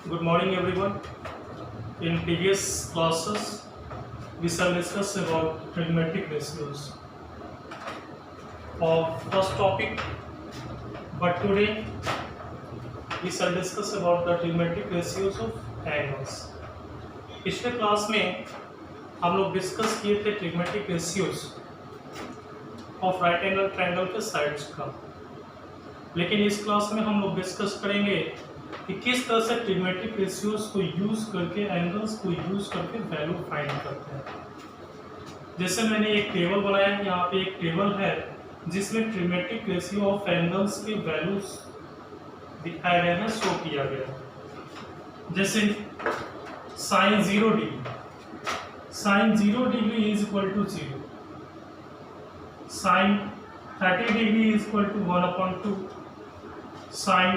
Good morning, everyone. In previous classes, we shall discuss about trigonometric ratios of first topic, but today we shall discuss about the trigonometric ratios of angles. पिछले class में हम लोग discuss किए थे trigonometric ratios of right angle triangle के sides का, लेकिन इस क्लास में हम लोग डिस्कस करेंगे कि किस तरह से ट्रिग्मेटिक रेशियोज को यूज करके एंगल्स को यूज करके वैल्यू फाइंड करते हैं। जैसे मैंने एक टेबल बनाया है, यहाँ पे एक टेबल है जिसमें ट्रिग्मेटिक रेशियो ऑफ एंगल्स के वैल्यूज दिखाए गए हैं, शो किया गया है। जैसे sine 0 degree, sine 0 degree is equal to 0, sine 30 degree is equal to 1/2, sine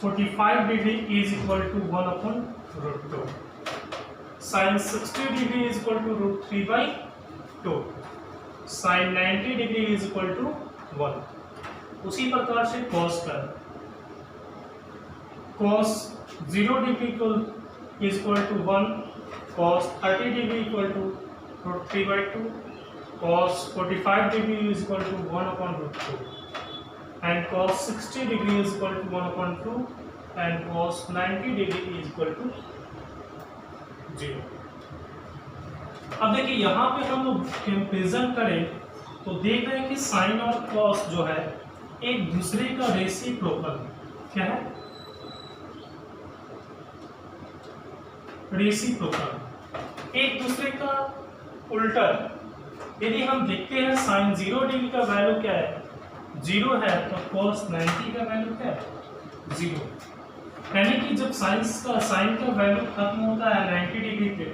45 degree is equal to 1/√2, sine 60 degree is equal to √3/2, sine 90 degree is equal to 1। उसी प्रकार से कॉस का, cos 0 degree is equal to 1, cos 30 degree equal to √3/2, cos 45 degree is equal to 1/√2, and cos 60 degree is equal to 1/2, and cos 90 degree is equal to 0। अब देखिए यहाँ पे हम लोग कंपेरिजन करें तो देख रहे हैं कि साइन और कॉस जो है एक दूसरे का रेसिप्रोकल है। क्या है? रेसिप्रोकल, एक दूसरे का उल्टा। यदि हम देखते हैं साइन 0 डिग्री का वैल्यू क्या है, 0 है, तो cos 90 का वैल्यू क्या है, 0। यानी कि जब साइन का वैल्यू खत्म होता है 90 डिग्री पे,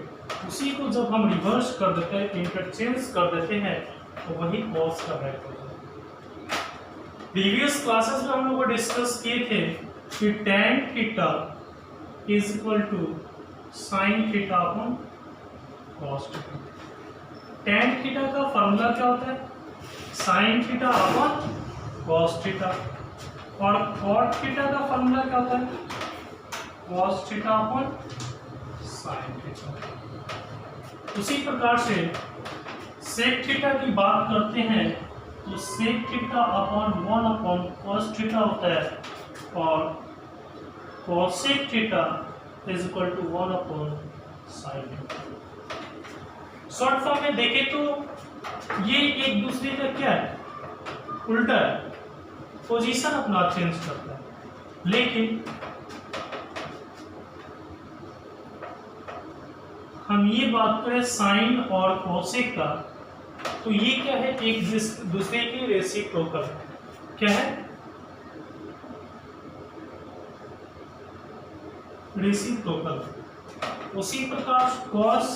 उसी को जब हम रिवर्स कर देते हैं, इंटरचेंज कर देते हैं, तो वही cos का वैल्यू होता है। प्रीवियस क्लासेस में हम लोग डिस्कस किए थे कि tan theta is equal to sine theta upon cos theta. Tan theta का फॉर्मूला क्या होता है, sine theta upon cos theta, और कॉट थीटा का फॉर्मूला क्या होता है, cos theta upon sine theta. उसी प्रकार से सेक थीटा की बात करते हैं तो sec theta upon 1/cos theta होता है, और cosec theta is equal to 1/sin theta. Short form में देखें तो ये एक दूसरे का क्या है, उल्टा है, पोजीशन अपना चेंज करता है। लेकिन हम ये बात करें साइन और कोसेक का, तो ये क्या है, एक दूसरे की रेसिप्रोकल। क्या है? रेसिप्रोकल। उसी प्रकार कॉस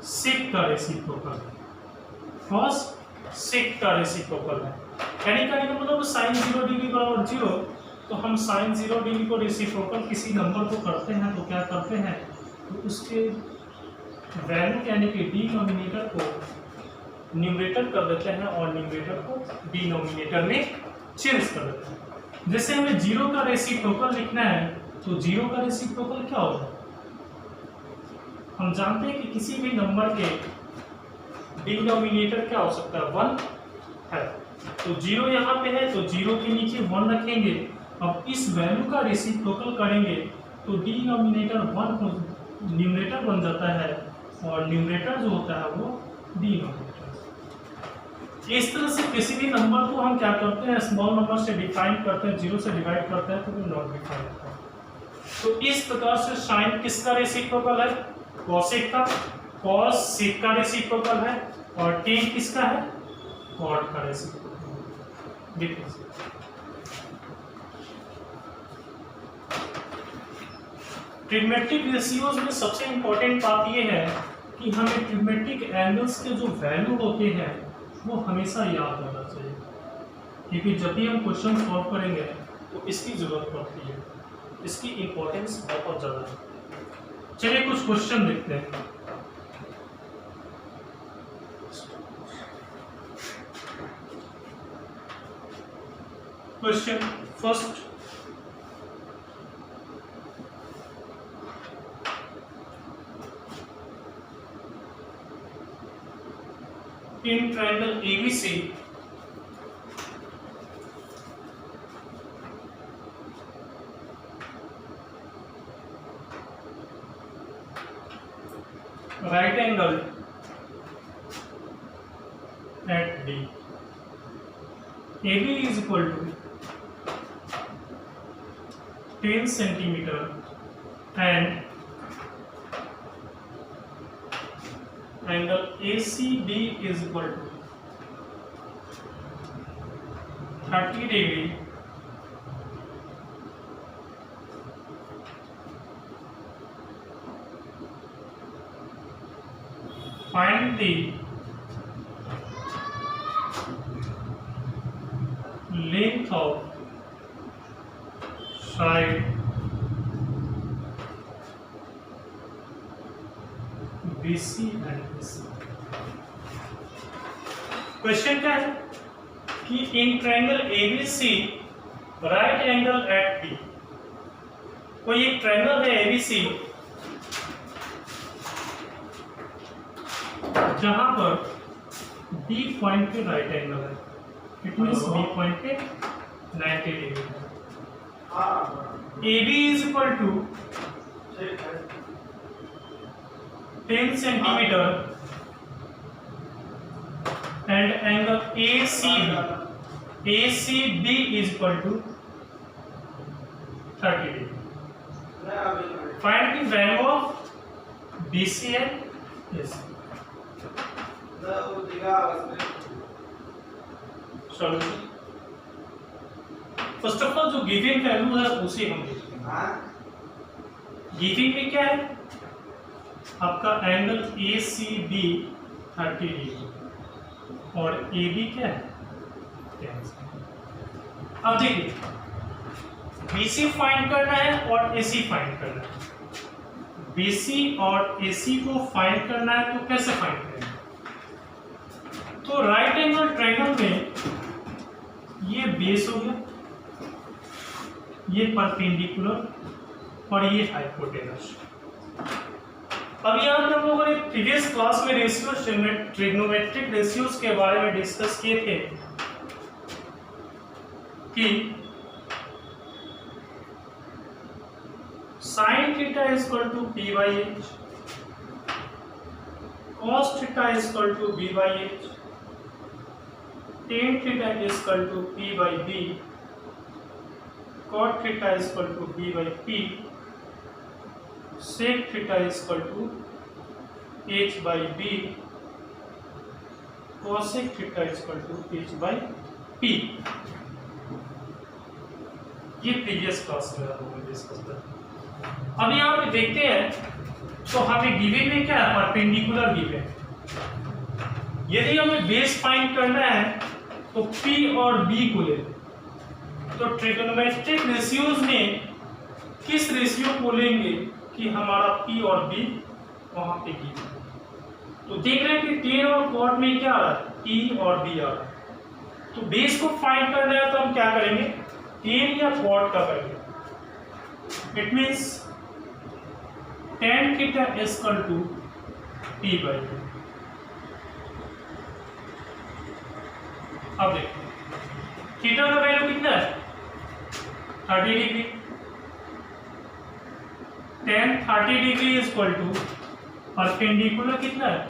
सेक का रेसिप्रोकल, कॉस सेक का रेसिप्रोकल है। यानी कहने का मतलब साइन 0 डिग्री बराबर 0, तो हम साइन 0 डिग्री को रेसिप्रोकल किसी नंबर को करते हैं तो क्या करते हैं, तो उसके वैल्यू यानी कि डिनोमिनेटर को न्यूमरेटर कर देते हैं और न्यूमरेटर को डिनोमिनेटर में चेंज कर देते हैं। जैसे हमें 0 का रेसिप्रोकल लिखना है, तो 0 का रेसिप्रोकल क्या होता है, हम जानते हैं कि किसी भी नंबर के डिनोमिनेटर क्या हो सकता है, 1 है। तो 0 यहाँ पे है, तो 0 के नीचे 1 रखेंगे। अब इस वैल्यू का रेसिप्रोकल करेंगे तो डिनोमिनेटर 1 न्यूमरेटर बन जाता है, और न्यूमरेटर जो होता है वो डिनोमिनेटर। इस तरह से किसी भी नंबर को हम क्या करते हैं, स्मॉल नंबर से डिफाइन करते हैं, 0 से डिवाइड करते हैं, तो वो नॉट डिफाइन होता है। तो इस प्रकार से साइन किसका रेसिप्रोकल है, कॉसेक का, कॉस सेक का रेसिप्रोकल है, और टेन किसका है, कॉट का रेसिप्रोकल। देखिए ट्रिग्मेटिक रेशियोज में सबसे इंपॉर्टेंट बात यह है कि हमें ट्रिग्मेटिक एंगल्स के जो वैल्यू होते हैं वो हमेशा याद होना चाहिए, क्योंकि जब भी हम क्वेश्चन सॉल्व करेंगे तो इसकी जरूरत पड़ती है, इसकी इंपॉर्टेंस बहुत ज़्यादा है। चलिए कुछ क्वेश्चन देखते हैं। Question first, in triangle ABC, right angle at D. AB is equal to 10 centimeter and angle ACB is equal to 30 degree find the length of side BC and AC. Question क्या है कि in triangle ABC right angle at D, कोई एक triangle है ABC जहां पर D point पे right angle है, इट मींस B पॉइंट पे 90 डिग्री है। AB is equal to 10 centimeter and angle ACB is equal to 30 degree. Find the value of BC and AC. Solution. First of all जो given value है उसे हम देखते हैं। Given में क्या है आपका एंगल ACB 30 डिग्री और AB क्या है 10। अब देखिए BC फाइंड करना है और AC फाइंड करना है। BC और AC को फाइंड करना है तो कैसे फाइंड करेंगे? तो राइट एंगल ट्रायंगल में ये बेस हो गया, ये परपेंडिकुलर और ये हाइपोटेनस। अब यहाँ पे हम लोगों ने प्रीवियस क्लास में रेशियोज ट्रिग्नोमेट्रिक रेशियोज के बारे में डिस्कस किए थे कि sine theta is equal to P by H, cos theta is equal to B by H, tan theta is equal to P by B, cot theta is equal to B by P, sec theta is equal to H by B, cosec theta is equal to H by P। ये previous class में हम लोगों ने discuss किया। अब यहाँ पे देखते हैं तो हमें गिवन में क्या है परपेंडिकुलर गिवन। यदि हमें बेस फाइंड करना है तो P और B को ले, तो ट्रिगोनोमेट्रिक रेशियोज में किस रेशियो को लेंगे कि हमारा P और B वहां पे गिवन। तो देख रहे हैं कि टेन और कॉट में क्या आ रहा है P और B आ रहा है। तो बेस को फाइंड करना है तो हम क्या करेंगे टेन या कॉट का करेंगे। It means tan theta is equal to P by B। अब देखो थीटा का वैल्यू कितना है 30 degree, tan 30 degree is equal to perpendicular कितना है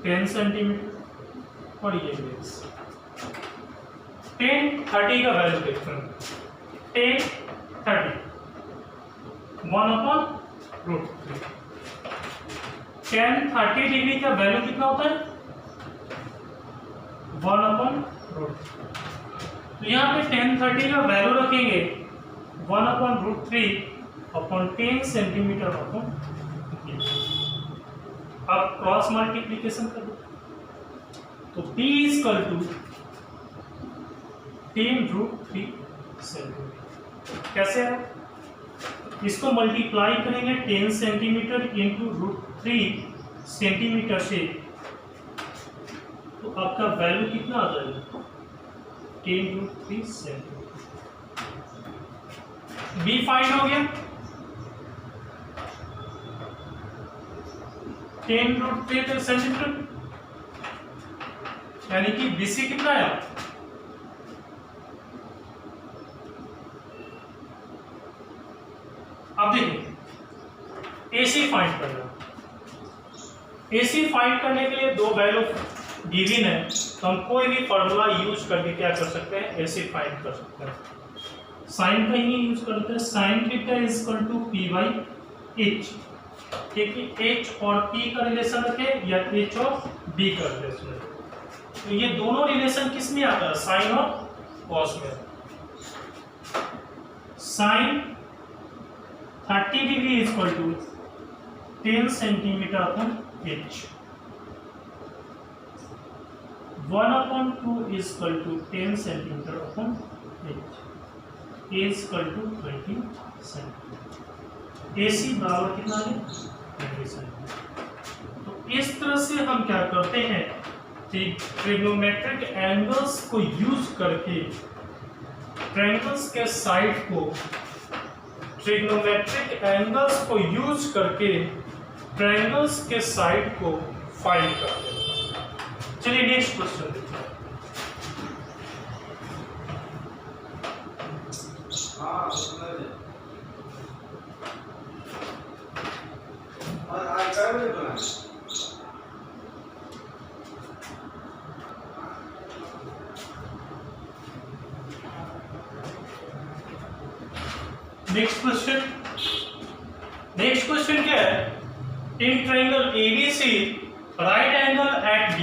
10 सेंटीमीटर और ये बेस। tan 30 का वैल्यू देखते हैं, tan 30 1/√3। tan 30 डिग्री का वैल्यू कितना होता है 1/√3। तो यहाँ पे tan 30 का वैल्यू रखेंगे 1/√3 अपॉन 10 सेंटीमीटर अपॉन। अब क्रॉस मल्टीप्लीकेशन कर दो तो P is equal to 10√3 centimetre. कैसे है इसको मल्टीप्लाई करेंगे 10 सेंटीमीटर इंटू √3 सेंटीमीटर से, तो आपका वैल्यू कितना आ जाएगा 10√3 सेंटीमीटर। B फाइंड हो गया 10√3 सेंटीमीटर यानी कि BC कितना आया, अब देखिए AC फाइंड करना। AC फाइंड करने के लिए दो वैल्यू गिवन है, तो हम कोई भी फॉर्मूला यूज करके क्या कर सकते हैं, AC फाइंड कर सकते हैं। साइन का ही यूज करते हैं, sine theta is equal to P by H, क्योंकि H और P का रिलेशन रखे या H और B का रिलेशन रखे, तो ये दोनों रिलेशन किस में आता है, साइन और कॉस में। Sine 30 degree is equal to 10 centimetre upon H, 1/2 is equal to 10 centimetre upon H, A is equal to 20 centimetre. AC बराबर कितना है, 20 सेंटीमीटर। तो इस तरह से हम क्या करते हैं कि ट्रिग्नोमेट्रिक एंगल्स को यूज करके ट्रायंगल्स के साइड को, ट्रिग्नोमेट्रिक एंगल्स को यूज करके ट्रायंगल्स के साइड को फाइंड करते हैं। चलिए नेक्स्ट क्वेश्चन देखते हैं। नेक्स्ट क्वेश्चन क्या है, in triangle ABC right angle at B,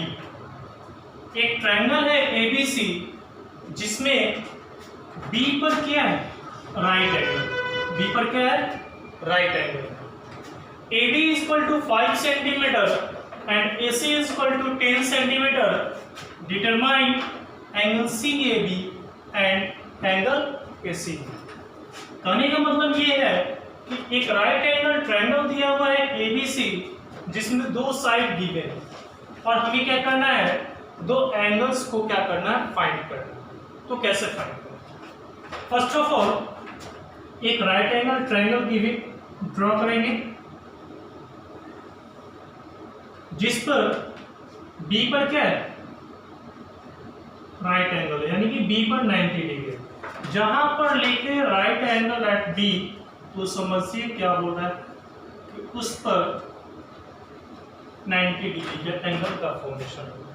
एक ट्रायंगल है ABC जिसमें B पर क्या है, राइट एंगल, B पर क्या है, right angle. AB is equal to 5 centimetre and AC is equal to 10 centimetre, determine angle CAB and angle AC। कहने का मतलब ये है कि एक राइट एंगल ट्रायंगल दिया हुआ है ABC जिसमें दो साइड गिवन है, और हमें क्या करना है, दो एंगल्स को क्या करना है, फाइंड करना है। तो कैसे फाइंड करना, फर्स्ट ऑफ ऑल एक right angle triangle given draw करेंगे जिस पर B पर क्या है, राइट एंगल, यानी कि B पर 90 डिग्री। जहां पर लिखे राइट एंगल एट B, तो समझिए क्या बोल रहा है कि उस पर 90 डिग्री का एंगल का फॉर्मेशन होगा।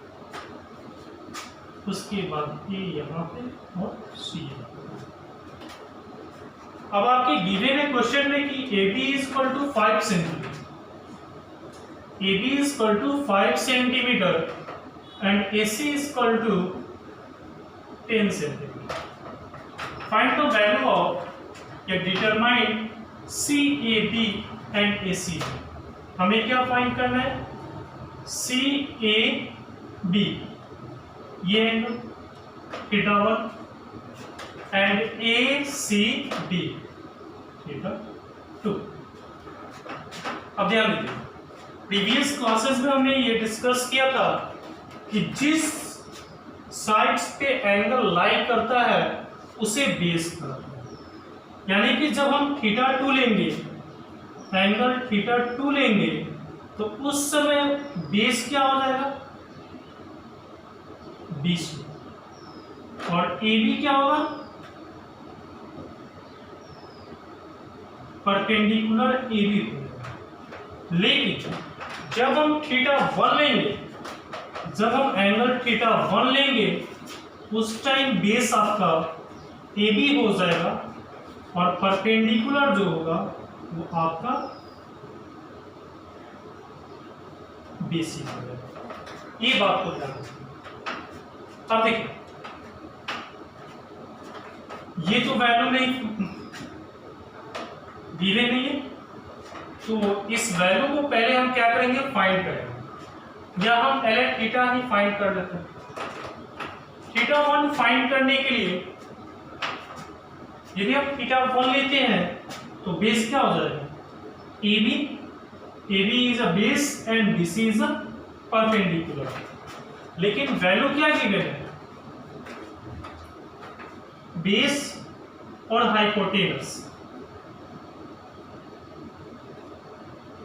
उसके बाद ये यहाँ पे और C। अब आपके गिवन है क्वेश्चन में कि AB is equal to 5 centimetre, AB is equal to 5 centimetre and AC is equal to 10 centimetre. Find the value of या determine CAB and AC। हमें क्या फाइंड करना है, CAB ये angle theta 1 and ACB theta 2। अब ध्यान दीजिए, previous classes में हमने ये डिस्कस किया था कि जिस साइड्स पे एंगल लाई करता है उसे बेस करते हैं, यानी कि जब हम थीटा 2 लेंगे, एंगल थीटा 2 लेंगे, तो उस समय बेस क्या हो जाएगा, 20, और AB क्या होगा, परपेंडिकुलर AB होगा। लेकिन जब हम थीटा 1 लेंगे, जब हम एंगल थीटा 1 लेंगे, उस टाइम बेस आपका AB हो जाएगा और परपेंडिकुलर जो होगा वो आपका BC हो जाएगा। ये बात को ध्यान रखिए। अब देखिए, ये तो वैल्यू नहीं गिवन नहीं है, तो इस वैल्यू को पहले हम क्या करेंगे, फाइंड करेंगे, या हम पहले थीटा ही फाइंड कर लेते हैं। थीटा 1 फाइंड करने के लिए यदि हम थीटा 1 लेते हैं तो बेस क्या हो जाएगा, AB is a base and BC is a perpendicular. लेकिन वैल्यू क्या गिवन है, बेस और hypotenuse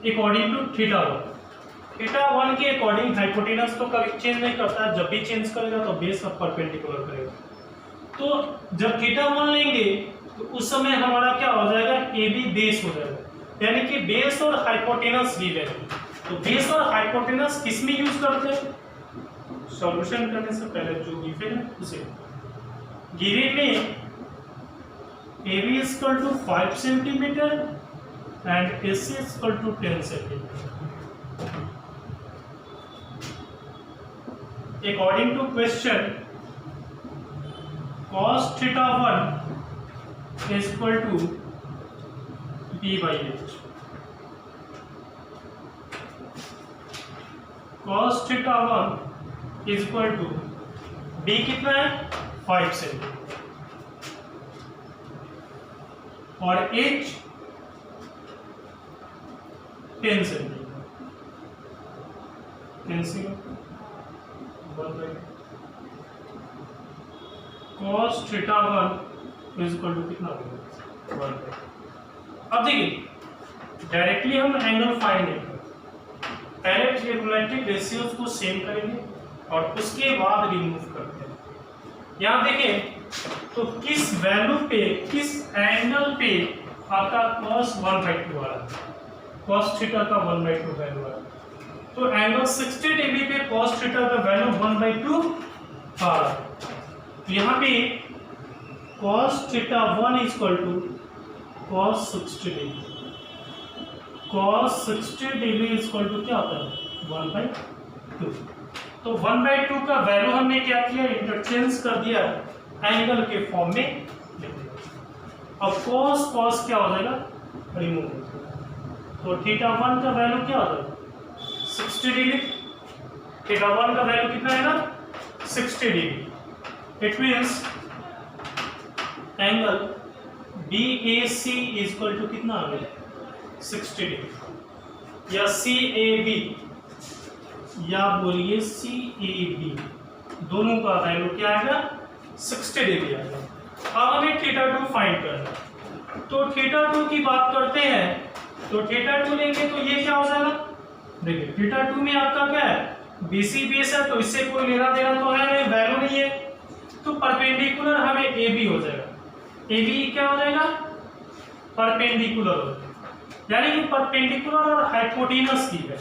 according to theta 1। Theta 1 के अकॉर्डिंग हाइपोटेनस तो कभी चेंज नहीं करता, जब भी चेंज करेगा तो बेस अब परपेंडिकुलर करेगा। तो जब थीटा 1 लेंगे तो उस समय हमारा क्या हो जाएगा, ए बी बेस हो जाएगा, यानी कि बेस और हाइपोटेनस गिवन है। तो बेस और हाइपोटेनस किस में यूज करते हैं, सॉल्यूशन करने से पहले जो गिवन है उसे। गिवन में AB is equal to 5 centimeter and AC is equal to 10 centimeter. According to question, cos theta 1 is equal to B by H. Cos theta 1 is equal to B कितना है 5 centimetre और H 10 centimetre. cos theta 1 is equal to कितना होगा 1/। अब देखिए directly हम angle find नहीं करेंगे, पहले ट्रिग्नोमेट्रिक रेशियोज को सेम करेंगे और उसके बाद रिमूव करते हैं। यहाँ देखें तो किस वैल्यू पे, किस एंगल पे आपका cos 1/2 आ रहा है, cos थीटा का 1/2 वैल्यू आ रहा है। तो एंगल 60 डिग्री पे cos थीटा का वैल्यू 1/2 आ रहा है। तो यहाँ पे cos theta 1 is equal to cos 60 degree. cos 60 degree is equal to क्या होता है 1/2। तो 1/2 का वैल्यू हमने क्या किया, इंटरचेंज कर दिया, एंगल के फॉर्म में लिख दिया। अब cos क्या हो जाएगा, रिमूव हो जाएगा। तो थीटा 1 का वैल्यू क्या हो जाएगा 60 डिग्री। थीटा 1 का वैल्यू कितना है ना 60 degree. It means angle BAC is equal to कितना आ गया 60 डिग्री, या CAB या बोलिए CAB, दोनों का वैल्यू क्या आएगा 60 डिग्री आएगा। अब हमें थीटा 2 फाइंड करना है, तो थीटा 2 की बात करते हैं। तो थीटा 2 लेंगे तो ये क्या हो जाएगा, देखिए थीटा 2 में आपका क्या है BC बेस है, तो इससे कोई लेना देना तो है नहीं, वैल्यू नहीं है। तो परपेंडिकुलर हमें AB हो जाएगा, AB क्या हो जाएगा परपेंडिकुलर हो जाएगा, यानी कि परपेंडिकुलर और हाइपोटेनस की है।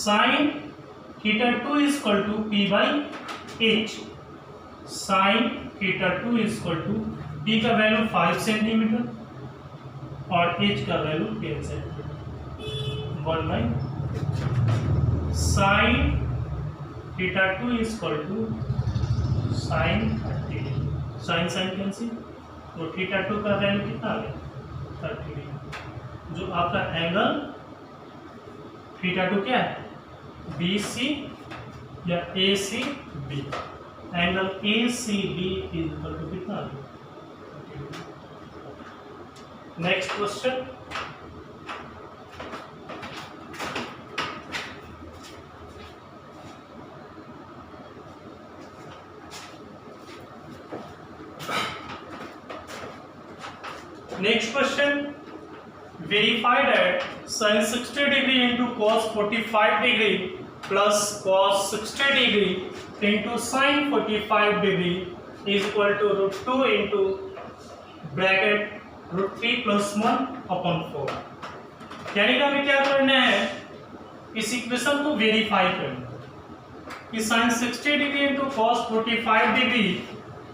Sine theta 2 is equal to P by H। Sine theta 2 is equal to P का वैल्यू 5 सेंटीमीटर और H का value 10 centimetre 1/। Sine theta 2 is equal to sine 30, sine cancel, तो थीटा 2 का वैल्यू कितना आ गया 30 डिग्री। जो आपका एंगल थीटा 2 क्या है BC या ACB, angle ACB is equal to कितना आ गया। Next question, verify that sin 60 degree into cos 45 degree plus cos 60 degree into sin 45 degree is equal to √2 into bracket √3 plus 1 upon 4। यानी कि हमें क्या करना है, इस इक्वेशन को वेरीफाई करना है कि sin 60 degree into cos 45 degree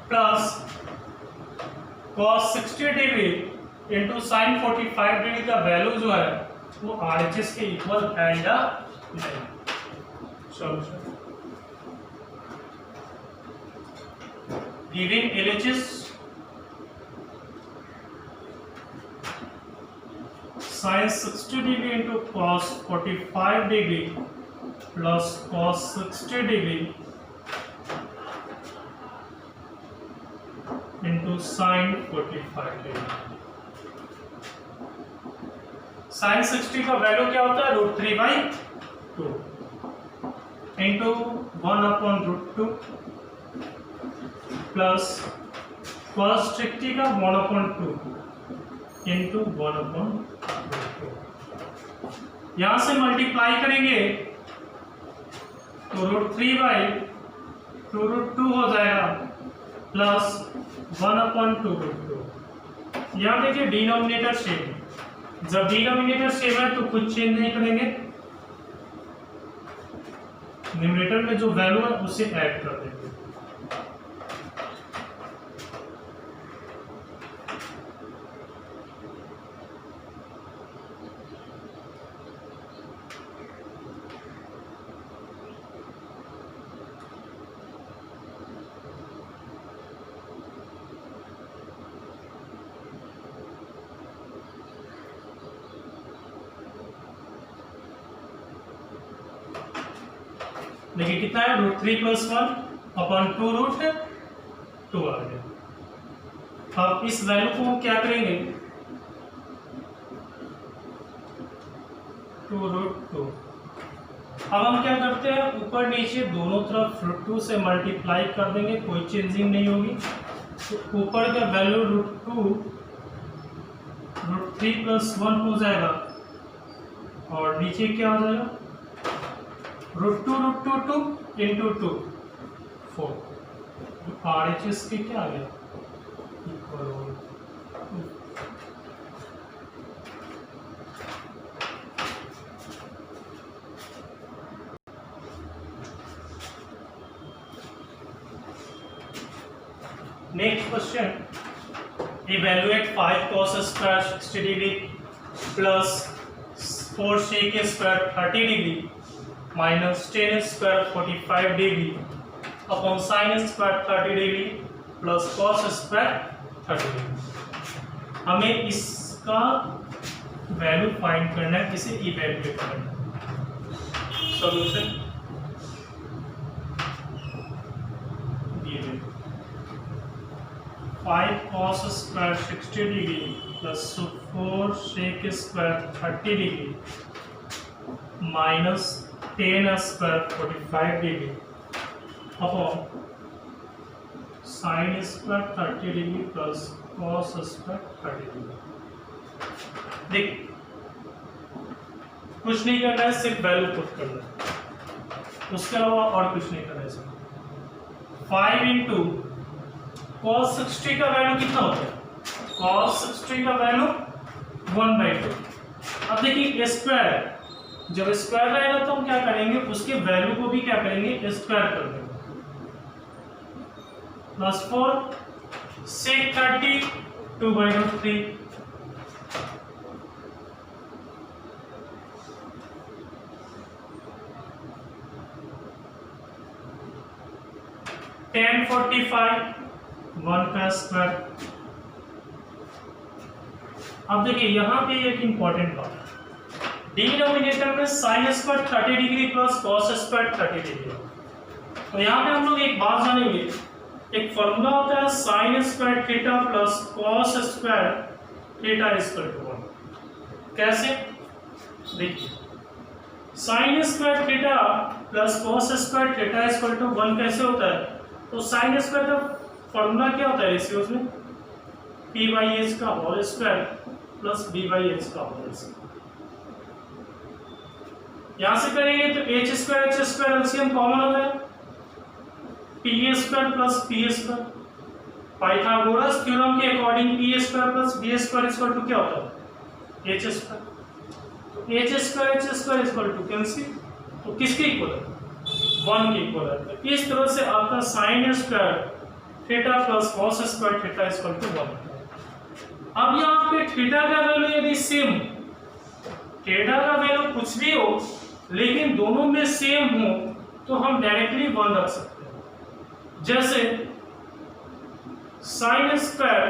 plus cos 60 degree into sine 45 degree का वैल्यू जो है वो RHS के इक्वल है या नहीं। Solution given LHS sine 60 degree into cos 45 degree plus cos 60 degree into sine 45 degree. Sine 60 का वैल्यू क्या होता है √3/2, इंटू 1/√2 प्लस cos 60 का 1/2 इंटू 1/√2। यहां से मल्टीप्लाई करेंगे तो √3/2√2 हो जाएगा प्लस 1/2√2। यहाँ देखिए डिनोमिनेटर सेम है, जब डिनोमिनेटर सेम है तो कुछ चेंज नहीं करेंगे, न्यूमरेटर में जो वैल्यू है उसे ऐड कर देंगे। देखिए कितना है, √3 + 1/2√2 आ गया। अब इस वैल्यू को हम क्या करेंगे, 2√2। अब हम क्या करते हैं, ऊपर नीचे दोनों तरफ √2 से मल्टीप्लाई कर देंगे, कोई चेंजिंग नहीं होगी। तो ऊपर का वैल्यू √3 + 1 हो जाएगा और नीचे क्या हो जाएगा, √2 इंटू 2 4। RHS के क्या आ गया, इक्वल हो। Next question, evaluate 5 cos square 60 degree plus 4 sec square 30 degree minus 10 square 45 degree upon sin square 30 degree plus cos square 30 degree. हमें इसका वैल्यू फाइंड करना है, इसे इवेल्युएट करना है। Solution 5 cos square 60 degree plus 4 sec square 30 degree minus 10 square 45 degree upon sin square 30 degree plus cos square 30 degree. देख कुछ नहीं करना है, सिर्फ वैल्यू पुट करना है, उसके अलावा और कुछ नहीं करना है। 5 इंटू cos 60 का वैल्यू कितना होता है, cos 60 का वैल्यू 1/2। अब देखिए स्क्वायर, जब स्क्वायर रहेगा तो हम क्या करेंगे, उसके वैल्यू को भी क्या करेंगे, स्क्वायर कर देंगे। प्लस 4 sec 30 2/3 10 45 1 का स्क्वायर। अब देखिए यहाँ पे एक इंपॉर्टेंट बात, डिनोमिनेटर में sin square 30 degree plus cos square 30 degree. तो यहाँ पे हम लोग एक बात जानेंगे, एक फॉर्मूला होता है sin square theta plus cos square theta equal to 1। कैसे, देखिए sin square theta plus cos square theta equal to 1 कैसे होता है, तो sin स्क्वायर का फॉर्मूला क्या होता है रेशियोज में, p/h का होल स्क्वायर प्लस b/h का होल स्क्वायर। यहां से करेंगे तो h स्क्वायर एलसीएम कॉमन हो जाएगा, p² plus p²। Pythagoras theorem के according p² plus b² equal to क्या होता है, h²। तो h² इक्वल टू कैंसिल, तो किसके इक्वल है, 1 के इक्वल है। तो इस तरह से आपका sin square theta plus cos square theta equal to 1। अब यहाँ पे थीटा का वैल्यू यदि सेम, थीटा का वैल्यू कुछ भी हो लेकिन दोनों में सेम हो तो हम डायरेक्टली 1 रख सकते हैं। जैसे sin square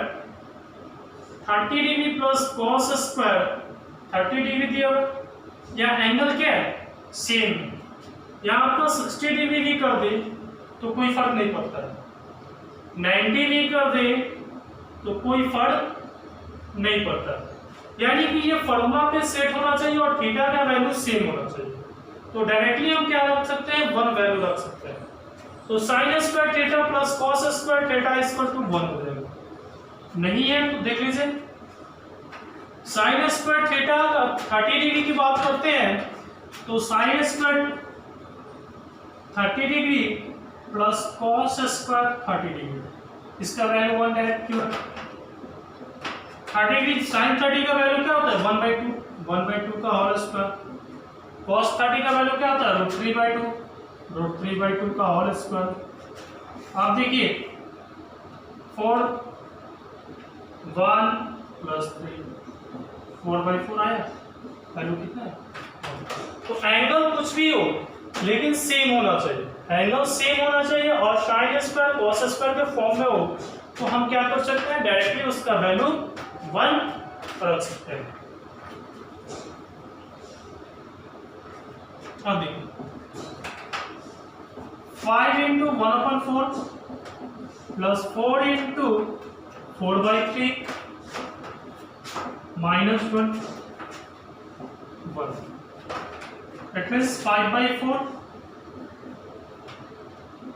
30 degree plus cos square 30 degree दिया हुआ, या एंगल क्या है, सेम। यहाँ आपका 60 डिग्री भी कर दे तो कोई फर्क नहीं पड़ता है, 90 भी कर दे तो कोई फर्क नहीं पड़ता, यानी कि ये फॉर्मूला पे सेट होना चाहिए और थीटा का वैल्यू सेम होना चाहिए। तो डायरेक्टली हम क्या रख सकते हैं, 1 वैल्यू रख सकते हैं। तो sine square theta plus cos square theta equal to 1 हो जाएगा। नहीं है तो देख लीजिए, साइन स्क्वायर थीटा 30 डिग्री की बात करते हैं तो sine square 30 degree plus cos square 30 degree, इसका वैल्यू 1 डायरेक्ट क्यों है। 30 डिग्री साइन 30 का वैल्यू क्या होता है, 1/2 का होल स्क्वायर। कॉस 30 का वैल्यू क्या होता है, √3/2 का होल स्क्वायर। आप देखिए 4 1 + 3 4/4 आया, वैल्यू कितना है। तो एंगल कुछ भी हो लेकिन सेम होना चाहिए, एंगल सेम होना चाहिए और साइन स्क्वायर कॉस स्क्वायर के फॉर्म में हो तो हम क्या कर सकते हैं, डायरेक्टली उसका वैल्यू 1 रख सकते हैं। अब देखिए 5 × 1/4 plus 4 × 4/3 -1 that means 5/4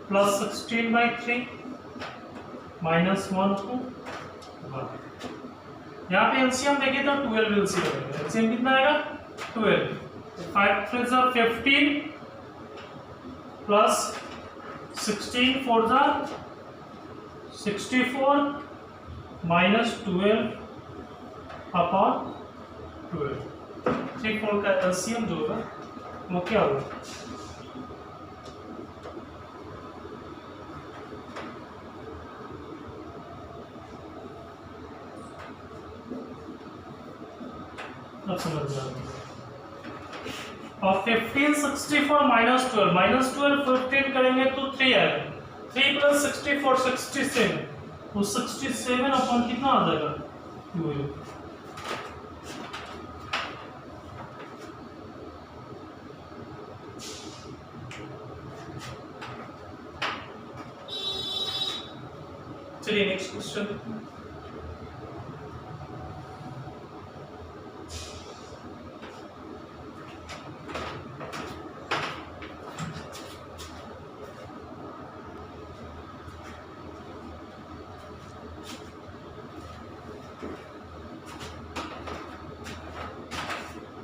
plus 16/3 -1 to 1। यहाँ पे एलसीएम देखें तो 12 एलसीएम आएगा। एलसीएम कितना आएगा, 12। 5 3 = 15 प्लस 16 4 = 64 -12 अपॉन 12। 3 4 का एलसीएम जो होगा वो क्या होगा, अब समझ में आ गया। और 15 64 -12 15 करेंगे तो 3 आएगा, 3 + 64 67, तो 67 अपॉन कितना आ जाएगा, 12। चलिए next question.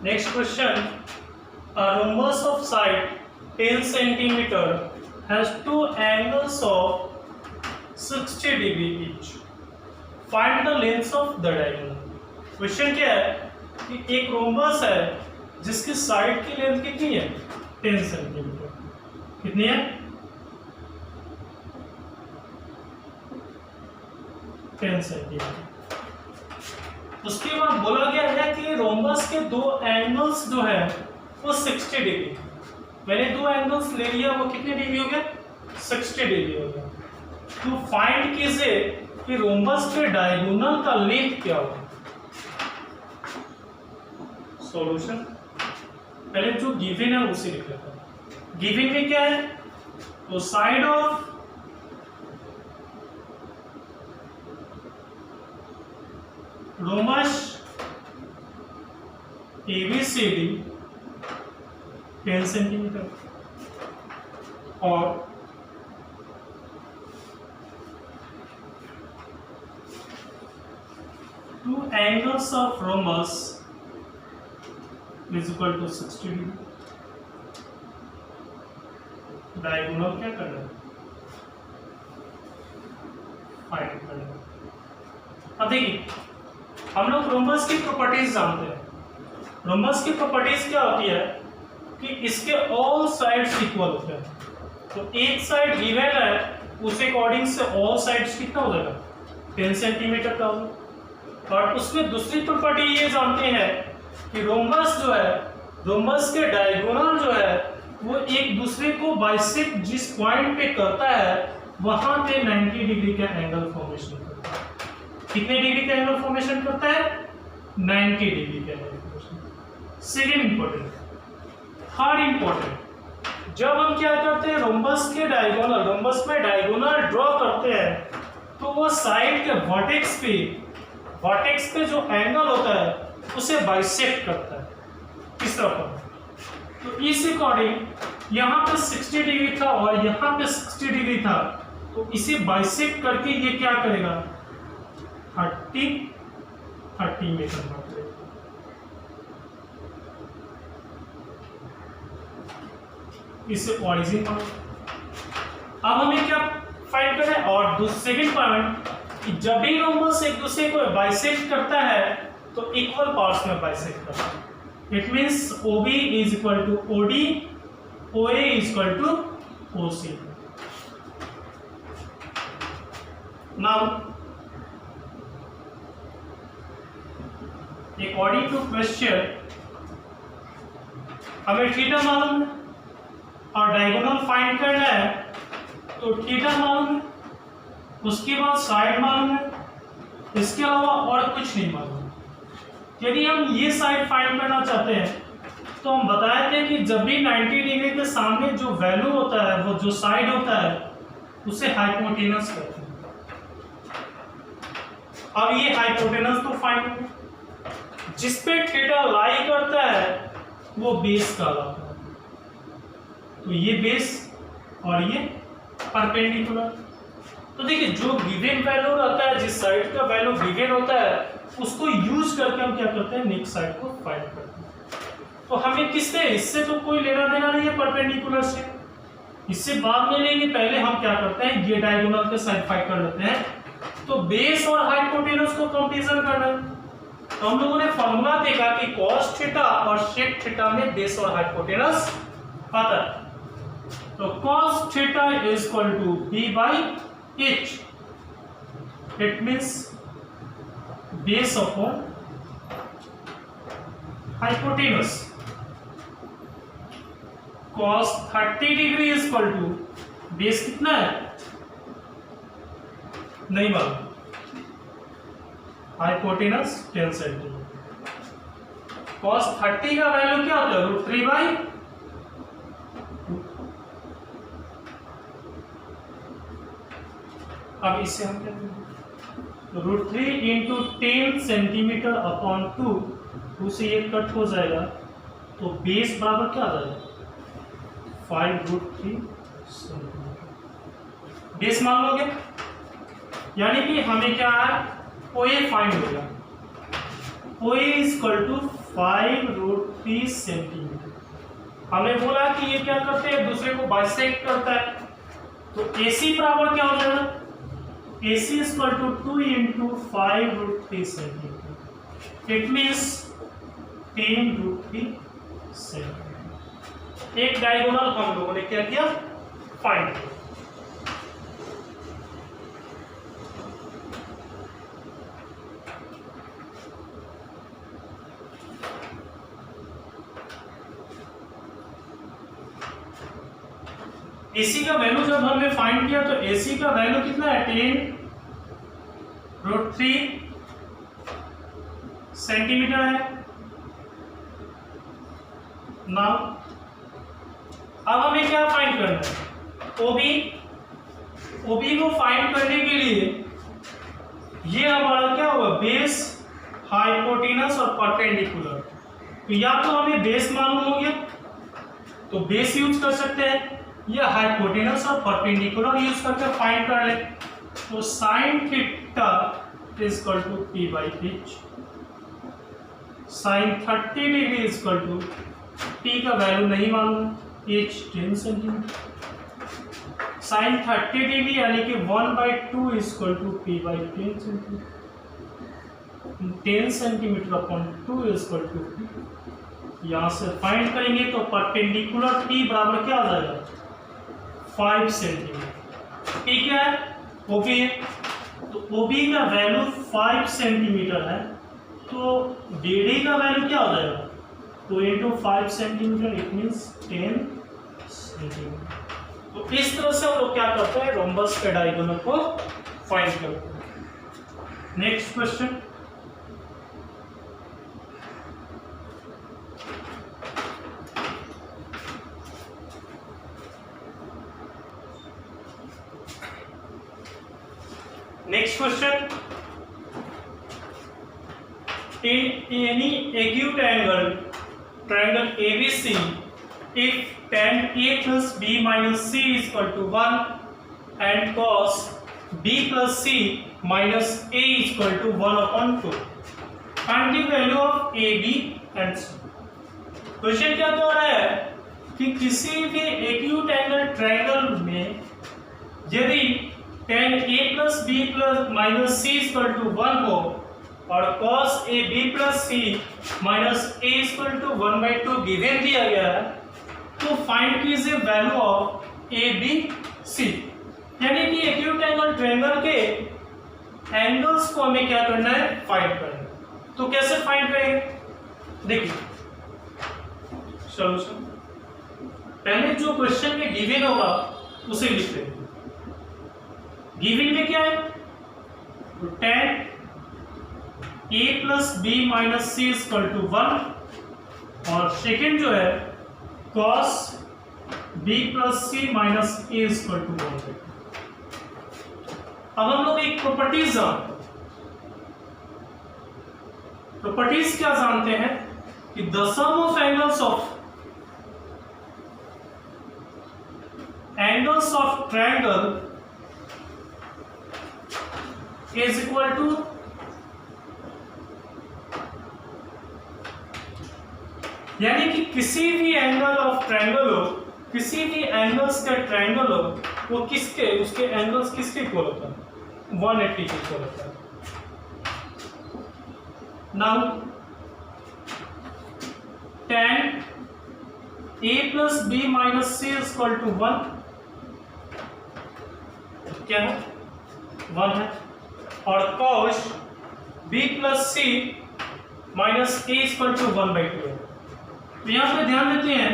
Next question, a rhombus of side 10 cm has two angles of 60 degree each. Find the length of the diagonal. Question क्या है कि एक रोम्बस है जिसकी साइड की लेंथ कितनी है, 10 सेंटीमीटर। कितनी है, 10 सेंटीमीटर। उसके बाद बोला गया है कि रोम्बस के दो एंगल्स जो है वो 60 डिग्री। मैंने दो एंगल्स ले लिया, वो कितने डिग्री हो गए, 60 डिग्री हो गया। तो फाइंड कीजिए कि रोम्बस के डायगोनल का लेंथ क्या होगा। सॉल्यूशन पहले जो गिवन है उसे लिख लेते हैं। गिवन में क्या है, तो side of rhombus ABCD 10 centimetre और two angles of rhombus is equal to 60 degree. Diagonal क्या करना है, फाइंड करना है। अब देखिए हम लोग रोम्बस की प्रॉपर्टीज जानते हैं। रोम्बस की प्रॉपर्टीज क्या होती है कि इसके ऑल साइड्स इक्वल होते हैं। तो एक साइड गिवन है, उस अकॉर्डिंग से ऑल साइड्स कितना हो जाएगा, 10 सेंटीमीटर का होगा। और उसमें दूसरी प्रॉपर्टी ये जानते हैं कि रोम्बस जो है, रोम्बस के डायगोनल जो है वो एक दूसरे को बाइसेक्ट जिस पॉइंट पे करता है वहां पे 90 डिग्री का एंगल फॉर्मेशन करता है। कितने डिग्री का एंगल फॉर्मेशन करता है, 90 डिग्री का angle formation. Second important. Third important, जब हम क्या करते हैं रोम्बस के डायगोनल, रोम्बस में डायगोनल ड्रॉ करते हैं तो वो साइड के वर्टेक्स पे जो एंगल होता है उसे बाइसेक्ट करता है। किस तरह, तो इस अकॉर्डिंग यहाँ पे 60 डिग्री था और यहाँ पे 60 डिग्री था, तो इसे बाइसेक्ट करके ये क्या करेगा, 30 में कन्वर्ट करेगा। इसे ओरिजिन पॉइंट। अब हमें क्या फाइंड करना है, और सेकंड पॉइंट कि जब भी रोम्बस एक दूसरे को बाइसेक्ट करता है तो इक्वल पार्ट्स में बाइसेक्ट करता है। It means OB is equal to OD, OA is equal to OC। Now according to question हमें थीटा मालूम है और डायगोनल फाइंड करना है, तो थीटा मालूम है, उसके बाद साइड मालूम है, इसके अलावा और कुछ नहीं मालूम। यदि हम ये साइड फाइंड करना चाहते हैं तो हम बताए थे कि जब भी 90 डिग्री के सामने जो वैल्यू होता है, वो जो साइड होता है, उसे हाइपोटेनस कहते हैं। अब ये हाइपोटेनस तो फाइंड, जिस पे थीटा लाई करता है वो बेस कहलाता है। तो ये बेस और ये परपेंडिकुलर। तो देखिए जो गिवन वैल्यू रहता है, जिस साइड का वैल्यू गिवन होता है, उसको यूज करके हम क्या करते हैं, नेक्स्ट साइड को फाइंड करते हैं। तो हमें किससे, इससे तो कोई लेना देना नहीं है परपेंडिकुलर से, इससे बाद में लेंगे। पहले हम क्या करते हैं, ये डायगोनल के साइड फाइंड कर लेते हैं। तो बेस और हाइपोटेनस को कंपैरिजन करना है। तो हम लोगों ने फॉर्मूला देखा कि cos थीटा और sec थीटा में बेस और हाइपोटेनस आता है। तो cos theta is equal to B/H, it means base upon hypotenuse. cos 30 degree is equal to base कितना है नहीं मालूम, हाइपोटेनस 10 सेंटीमीटर। cos 30 का वैल्यू क्या होता है, √3/, अब इससे हम क्या करेंगे, √3 इंटू 10 सेंटीमीटर अपॉन 2 से ये कट हो जाएगा, तो बेस बराबर क्या आ जाएगा, 5√3 सेंटीमीटर। बेस मान लोगे, यानी कि हमें क्या है, OA फाइंड होगा। OA is equal to 5√3 centimetre. हमें बोला कि ये क्या करते हैं, दूसरे को बाइसेक्ट करता है। तो AC बराबर क्या हो जाएगा, AC is equal to 2 into 5√3 centimetre, it means 10√3 centimetre. एक डायगोनल हम लोगों ने क्या किया, फाइंड किया। AC का वैल्यू जब हमने फाइंड किया तो AC का वैल्यू कितना है, 10√3 सेंटीमीटर है। नाउ अब हमें क्या फाइंड करना है, OB को फाइंड करने के लिए ये हमारा क्या होगा, बेस, हाइपोटेनस और परपेंडिकुलर। तो या तो हमें बेस मालूम हो गया तो बेस यूज कर सकते हैं, या हाइपोटेनस और परपेंडिकुलर यूज करके फाइंड कर ले। तो sine theta is equal to P/H, sine 30 degree is equal to, P का वैल्यू नहीं मालूम, H 10 सेंटीमीटर। साइन 30 डिग्री यानी कि 1/2 is equal to P/10 centimetre, 10 centimetre upon 2 is equal to P। यहाँ से फाइंड करेंगे तो परपेंडिकुलर P बराबर क्या आ जाएगा, 5 सेंटीमीटर। P क्या है, OB है, तो OB का वैल्यू 5 सेंटीमीटर है, तो BD का वैल्यू क्या हो जाएगा, 2 into 5 centimetre, it means 10 centimetre. तो इस तरह से हम लोग क्या करते हैं, रोम्बस के डायगोनल को फाइंड करते हैं। Next question, next question, in any acute angle, triangle ABC if tan A plus B minus C is equal to 1 and cos B plus C minus A is equal to 1 upon 2, find the value of A, B and C। Question क्या कह रहा है कि किसी भी acute angle triangle में यदि tan A plus B plus minus C is equal to 1 हो और cos A B plus C minus A is equal to 1/2 given दिया गया है, तो फाइंड कीजिए value of A B C। यानी कि एक्यूट एंगल ट्रायंगल के एंगल्स को हमें क्या करना है, फाइंड करना है। तो कैसे फाइंड करेंगे, देखिए सॉल्यूशन पहले जो क्वेश्चन में गिवन होगा उसे लिखते हैं। गिवन में क्या है, तो tan A plus B minus C is equal to 1 और सेकेंड जो है cos B plus C minus A is equal to 1। अब हम लोग एक प्रॉपर्टीज जानते हैं। प्रॉपर्टीज क्या जानते हैं कि the sum of angles of triangle is equal to यानी कि किसी भी एंगल ऑफ ट्रायंगल हो, किसी भी एंगल्स का ट्रायंगल हो, वो किसके, उसके एंगल्स किसके इक्वल होता है, 180 के इक्वल होता है। Now tan A plus B minus C is equal to 1, क्या है, 1 है, और cos B plus C minus A is equal to 1/2 है। तो यहां पे ध्यान देते हैं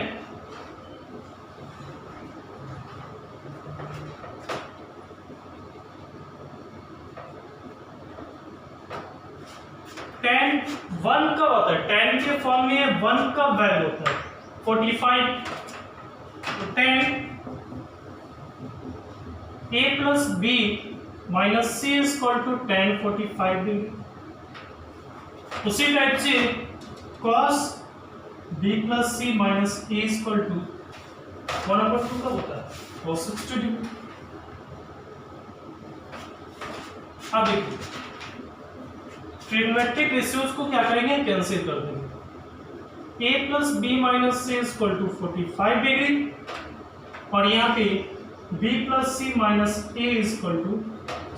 tan 1 कब होता है, tan के फॉर्म में 1 का वैल्यू होता है 45। तो tan A plus B minus C is equal to tan 45 degree. उसी टाइप से cos B plus C minus A is equal to 1/2 कब होता है, वो 60 डिग्री। अब देखिए ट्रिग्नोमेट्रिक रेशियोज को क्या करेंगे, कैंसिल कर देंगे। A plus B minus C is equal to 45 degree और यहाँ पे B plus C minus A is equal to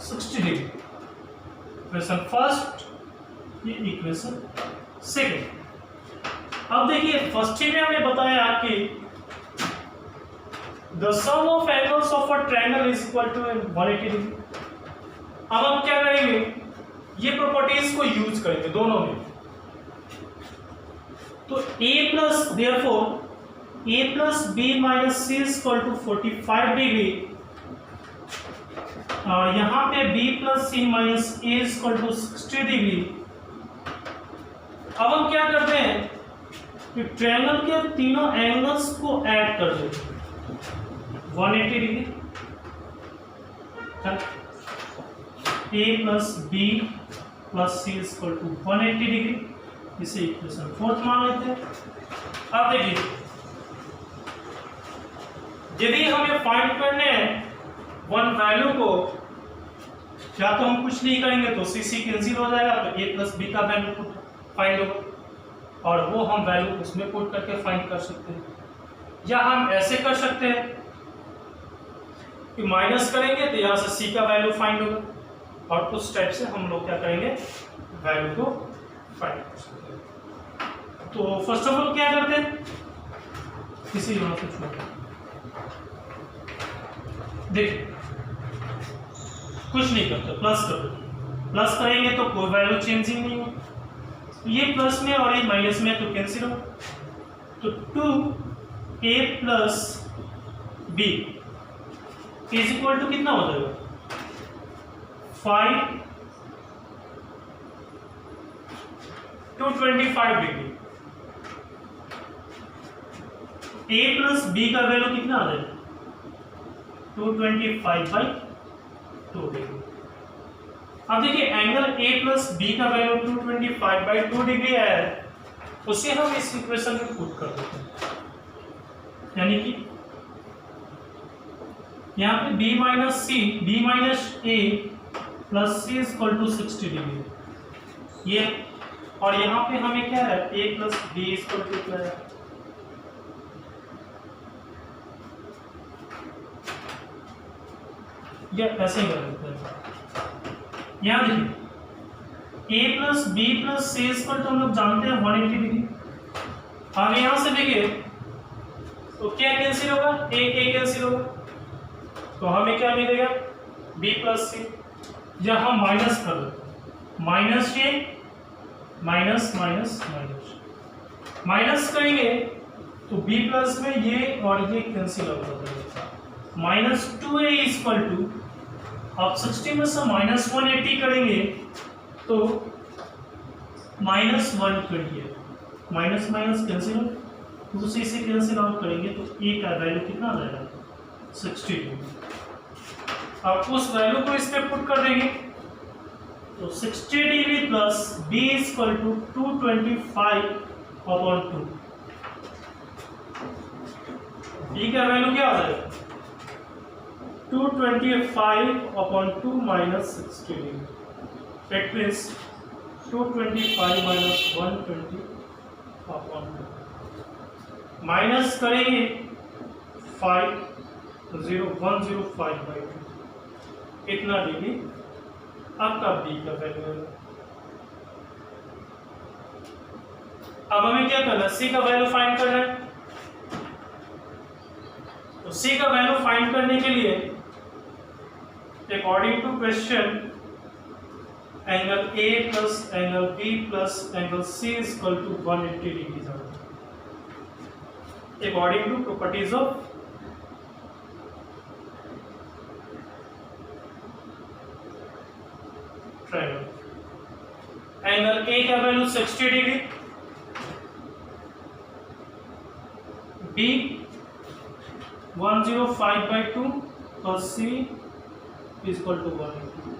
60 degree. Equation first, ये इक्वेशन सेकेंड। अब देखिए फर्स्ट में हमने बताया कि the sum of angles of a triangle is equal to 180 degree. अब हम क्या करेंगे, ये प्रॉपर्टीज को यूज करेंगे दोनों में। तो A plus therefore A plus B minus C is equal to 45 degree और यहाँ पे B plus C minus A is equal to 60 degree. अब हम क्या करते हैं कि ट्रायंगल के तीनों एंगल्स को ऐड कर देते हैं 180 degree. A plus B plus C is equal to 180 degree. इसे इक्वेशन फोर्थ मान लेते हैं। अब देखिए यदि हमें फाइंड करने हैं वन वैल्यू को, या तो हम कुछ नहीं करेंगे तो CC कैंसिल हो जाएगा, तो A प्लस B का वैल्यू फाइंड होगा और वो हम वैल्यू उसमें पुट करके फाइंड कर सकते हैं। या हम ऐसे कर सकते हैं कि माइनस करेंगे तो यहाँ से C का वैल्यू फाइंड होगा और उस टाइप से हम लोग क्या करेंगे, वैल्यू को फाइंड कर सकते हैं। तो फर्स्ट ऑफ ऑल क्या करते हैं, किसी यहाँ से छोड़ते हैं। देखिए कुछ नहीं करते, प्लस कर दो। प्लस करेंगे तो कोई वैल्यू चेंजिंग नहीं हो, ये प्लस में और ये माइनस में तो कैंसिल हो। तो 2A plus B is equal to कितना हो जाएगा, 5 225 डिग्री। A प्लस B का वैल्यू कितना आ जाएगा, 225/2 डिग्री। अब देखिए एंगल A प्लस B का वैल्यू 225/2 डिग्री है, उसे हम इस इक्वेशन में पुट कर देते हैं। यानी कि यहाँ पे b minus C b minus A plus C equal to 60 degree ये, और यहाँ पे हमें क्या है a plus B equal to क्या है, या ऐसे ही कर देते हैं। यहाँ देखिए a plus B plus C equal to हम लोग जानते हैं 180 डिग्री। हम यहाँ से देखिए तो क्या कैंसिल होगा, a कैंसिल होगा, तो हमें क्या मिलेगा b प्लस सी, या हम माइनस कर दो, माइनस ये माइनस माइनस माइनस माइनस करेंगे तो b प्लस में ये और ये कैंसिल आउट हो जाएगा, माइनस 2a इक्वल टू, आप 60 में से माइनस 180 करेंगे तो माइनस 120, माइनस माइनस कैंसिल, दूसरे से कैंसिल आउट करेंगे तो a का वैल्यू कितना आ जाएगा 62। आप उस वैल्यू को इस पे पुट कर देंगे तो 60 degree plus b equal to 225 upon 2, b का वैल्यू क्या आ जाएगा 225 upon 2 minus 60 degree, it means 225 minus 120 upon 2, minus करेंगे 105 इतना डिग्री आपका b का वैल्यू है। अब हमें क्या करना है, c का वैल्यू फाइंड करना है, तो c का वैल्यू फाइंड करने के लिए according to question angle a plus angle b plus angle c equal to 180 degree according to properties of triangle. Angle a का वैल्यू 60 डिग्री, b 105/2 और c equal to 180,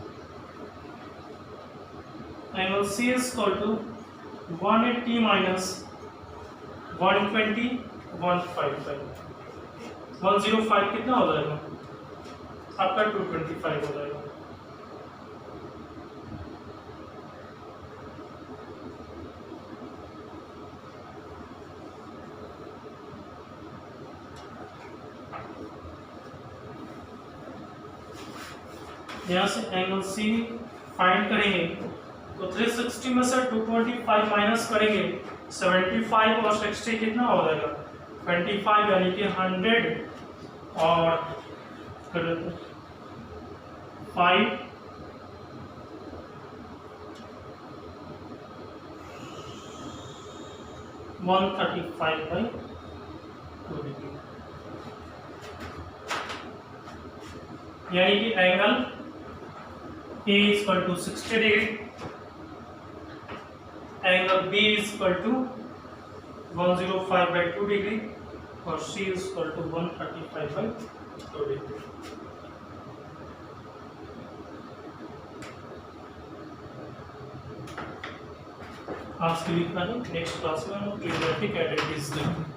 angle c equal to 180 minus 120 155, 105 कितना हो जाएगा आपका 225 हो जाएगा। यहाँ से एंगल C फाइंड करेंगे तो 360 में से 225 माइनस करेंगे 75 और 60 कितना हो जाएगा 25, यानी कि 100 और 5 135/2 डिग्री, यानी कि angle A equal to 60 degree, angle B equal to 105/2 degree और C इक्वल टू 135/2 डिग्री। आज के लिए इतना ही, नेक्स्ट क्लास में हम ट्रिग्नोमेट्रिक आइडेंटिटीज देखेंगे।